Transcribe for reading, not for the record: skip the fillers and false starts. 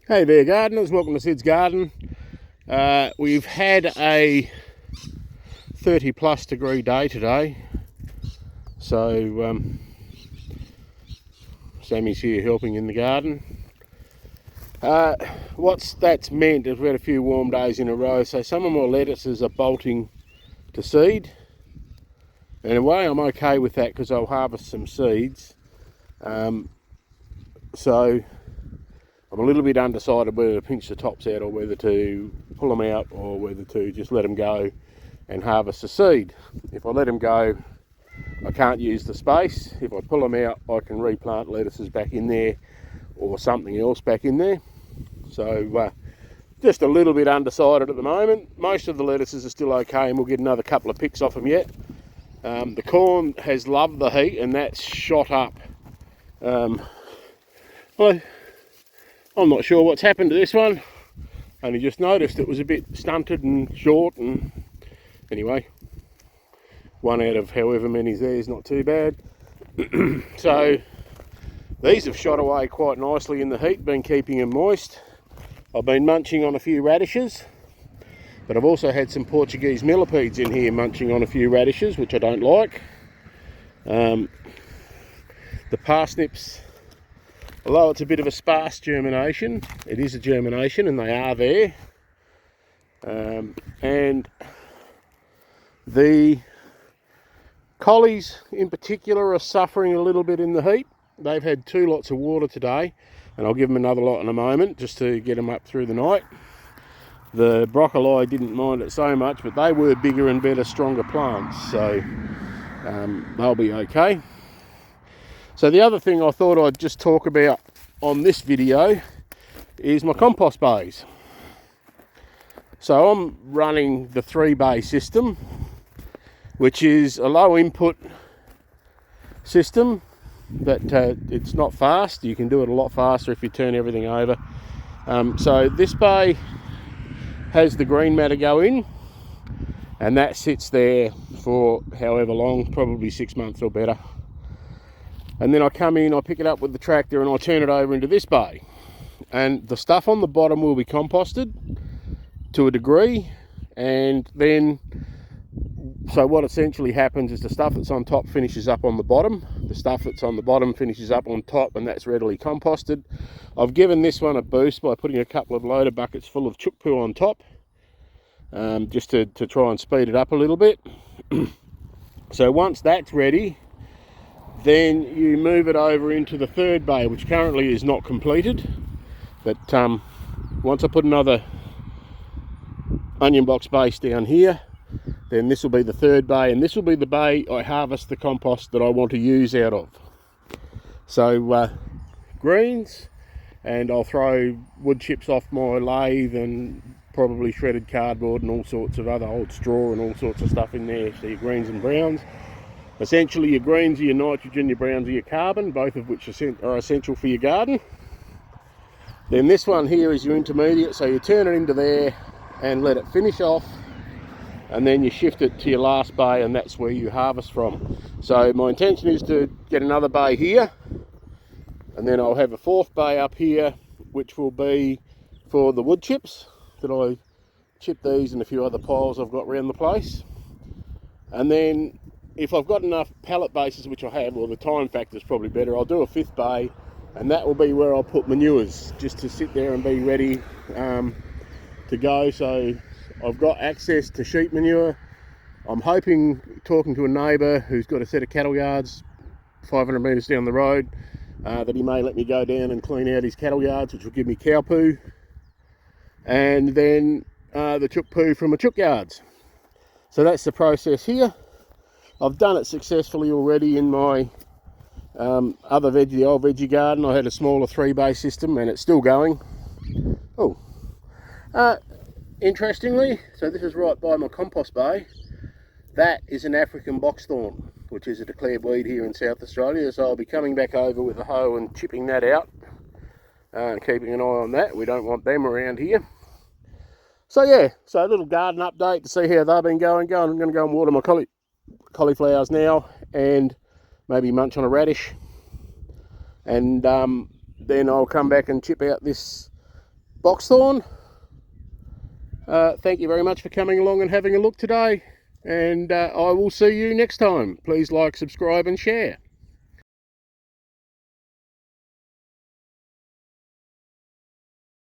Hey there gardeners, welcome to Sid's Garden. We've had a 30 plus degree day today, so Sammy's here helping in the garden. That's meant is we've had a few warm days in a row, so some of my lettuces are bolting to seed. In a way I'm okay with that because I'll harvest some seeds. So I'm a little bit undecided whether to pinch the tops out or whether to pull them out or whether to just let them go and harvest the seed. If I let them go, I can't use the space. If I pull them out, I can replant lettuces back in there or something else back in there. So just a little bit undecided at the moment. Most of the lettuces are still okay and we'll get another couple of picks off them yet. The corn has loved the heat and that's shot up. I'm not sure what's happened to this one. Only just noticed it was a bit stunted and short, and anyway, one out of however many's there is not too bad. So these have shot away quite nicely in the heat, been keeping them moist. I've been munching on a few radishes, but I've also had some Portuguese millipedes in here munching on a few radishes, which I don't like. The parsnips, although it's a bit of a sparse germination, it is a germination and they are there. And the collies in particular are suffering a little bit in the heat. They've had 2 lots of water today, and I'll give them another lot in a moment just to get them up through the night. The broccoli didn't mind it so much, but they were bigger and better, stronger plants, so they'll be okay. So the other thing I thought I'd just talk about on this video is my compost bays. So I'm running the 3-bay system, which is a low input system, but it's not fast. You can do it a lot faster if you turn everything over. So this bay has the green matter go in, and that sits there for however long, probably 6 months or better. And then I come in, I pick it up with the tractor and I turn it over into this bay. And the stuff on the bottom will be composted to a degree. And then, so what essentially happens is the stuff that's on top finishes up on the bottom. The stuff that's on the bottom finishes up on top, and that's readily composted. I've given this one a boost by putting a couple of loader buckets full of chook poo on top, just to try and speed it up a little bit. So once that's ready, then you move it over into the 3rd bay, which currently is not completed. But once I put another onion box base down here, then this will be the 3rd bay, and this will be the bay I harvest the compost that I want to use out of. So greens, and I'll throw wood chips off my lathe and probably shredded cardboard and all sorts of other old straw and all sorts of stuff in there. So your greens and browns. Essentially your greens are your nitrogen, your browns are your carbon, both of which are essential for your garden. Then this one here is your intermediate, so you turn it into there and let it finish off, and then you shift it to your last bay, and that's where you harvest from. So my intention is to get another bay here, and then I'll have a 4th bay up here, which will be for the wood chips that I chip these and a few other piles I've got around the place. And then if I've got enough pallet bases, which I have, or the time factor is probably better, I'll do a 5th bay, and that will be where I'll put manures, just to sit there and be ready to go. So I've got access to sheep manure. I'm hoping, talking to a neighbour who's got a set of cattle yards 500 metres down the road, that he may let me go down and clean out his cattle yards, which will give me cow poo, and then the chook poo from the chook yards. So that's the process here. I've done it successfully already in my the old veggie garden. I had a smaller 3-bay system and it's still going. Interestingly, so this is right by my compost bay. That is an African box thorn, which is a declared weed here in South Australia. So I'll be coming back over with a hoe and chipping that out and keeping an eye on that. We don't want them around here. So yeah, so a little garden update to see how they've been going. I'm going to go and water my cauliflowers now, and maybe munch on a radish, and then I'll come back and chip out this boxthorn. Thank you very much for coming along and having a look today, and I will see you next time. Please like, subscribe and share.